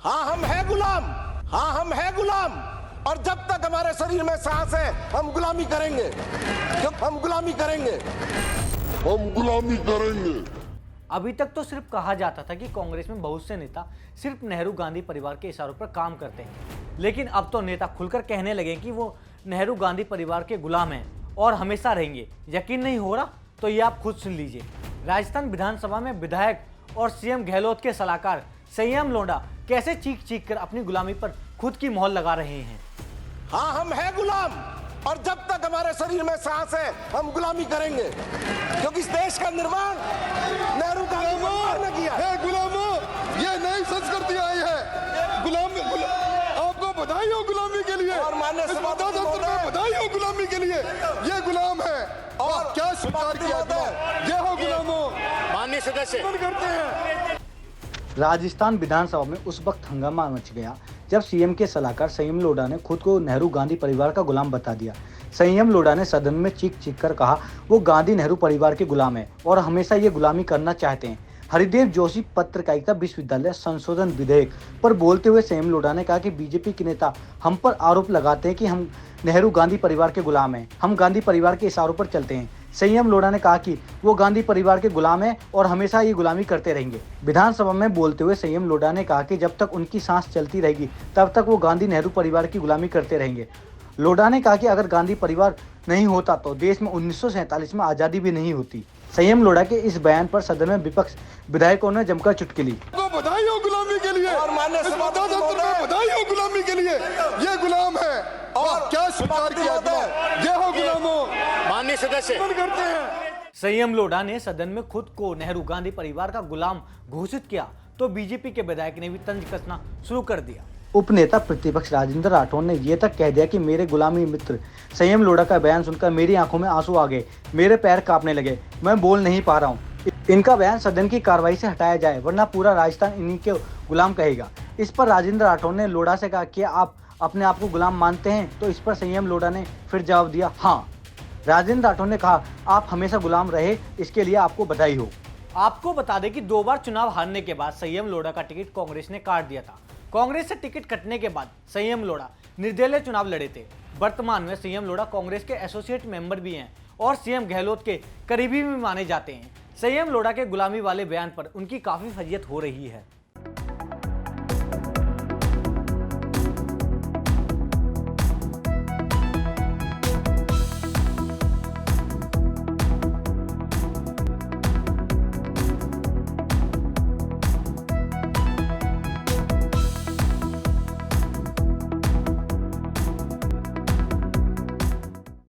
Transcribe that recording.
हाँ हम हैं गुलाम, हाँ हम हैं गुलाम, और जब तक हमारे शरीर में सांस है हम गुलामी करेंगे, हम गुलामी करेंगे, हम गुलामी करेंगे। अभी तक तो सिर्फ कहा जाता था कि कांग्रेस में बहुत से नेता सिर्फ नेहरू गांधी परिवार के इशारों पर काम करते हैं, लेकिन अब तो नेता खुलकर कहने लगे कि वो नेहरू गांधी परिवार के गुलाम हैं और हमेशा रहेंगे। यकीन नहीं हो रहा तो ये आप खुद सुन लीजिए। राजस्थान विधानसभा में विधायक और सीएम गहलोत के सलाहकार संयम लोढ़ा कैसे चीख चीख कर अपनी गुलामी पर खुद की मोहर लगा रहे हैं। हाँ हम हैं गुलाम, और जब तक हमारे शरीर में सांस है हम गुलामी करेंगे, क्योंकि इस देश का निर्माण नेहरू गांधी परिवार ने किया है। गुलामों, ये नई संस्कृति आई है। आपको बधाई हो गुलामी के लिए, और माननीय सभापति बधाई हो गुलामी के लिए। ये गुलाम है और क्या स्वीकार किया था। जय हो गुलामों। माननीय सदस्य करते हैं। राजस्थान विधानसभा में उस वक्त हंगामा मच गया जब सीएम के सलाहकार संयम लोढ़ा ने खुद को नेहरू गांधी परिवार का गुलाम बता दिया। संयम लोढ़ा ने सदन में चीख चीख कर कहा वो गांधी नेहरू परिवार के गुलाम है और हमेशा ये गुलामी करना चाहते हैं। हरिदेव जोशी पत्रकारिता विश्वविद्यालय संशोधन विधेयक पर बोलते हुए संयम लोढ़ा ने कहा कि बीजेपी के नेता हम पर आरोप लगाते हैं कि हम नेहरू गांधी परिवार के गुलाम हैं, हम गांधी परिवार के इशारों पर चलते हैं। संयम लोढ़ा ने कहा कि वो गांधी परिवार के गुलाम हैं और हमेशा ये गुलामी करते रहेंगे। विधानसभा में बोलते हुए संयम लोढ़ा ने कहा कि जब तक उनकी सांस चलती रहेगी तब तक वो गांधी नेहरू परिवार की गुलामी करते रहेंगे। लोढ़ा ने कहा कि अगर गांधी परिवार नहीं होता तो देश में 1947 में आज़ादी भी नहीं होती। संयम लोढ़ा के इस बयान पर सदन में विपक्ष विधायकों ने जमकर चुटकी ली। बधाई हो गुलामी के लिए, और माननीय सभापति बधाई हो गुलामी के लिए। ये गुलाम है और क्या स्वीकार किया था। जय हो गुलामों। माननीय सदस्य करते हैं। संयम लोढ़ा ने सदन में खुद को नेहरू गांधी परिवार का गुलाम घोषित किया तो बीजेपी के विधायक ने भी तंज कसना शुरू कर दिया। उपनेता प्रतिपक्ष राजेंद्र राठौड़ ने यह तक कह दिया कि मेरे गुलामी मित्र संयम लोढ़ा का बयान सुनकर मेरी आंखों में आंसू आ गए, मेरे पैर कांपने लगे, मैं बोल नहीं पा रहा हूँ। इनका बयान सदन की कार्रवाई से हटाया जाए वरना पूरा राजस्थान इन्हीं के गुलाम कहेगा। इस पर राजेंद्र राठौड़ ने लोढ़ा से कहा कि आप अपने आप को गुलाम मानते हैं, तो इस पर संयम लोढ़ा ने फिर जवाब दिया हाँ। राजेंद्र राठौड़ ने कहा आप हमेशा गुलाम रहे, इसके लिए आपको बधाई हो। आपको बता दें कि 2 बार चुनाव हारने के बाद संयम लोढ़ा का टिकट कांग्रेस ने काट दिया था। कांग्रेस से टिकट कटने के बाद संयम लोढ़ा निर्दलीय चुनाव लड़े थे। वर्तमान में संयम लोढ़ा कांग्रेस के एसोसिएट मेंबर भी हैं और सीएम गहलोत के करीबी भी माने जाते हैं। संयम लोढ़ा के गुलामी वाले बयान पर उनकी काफी फजीयत हो रही है।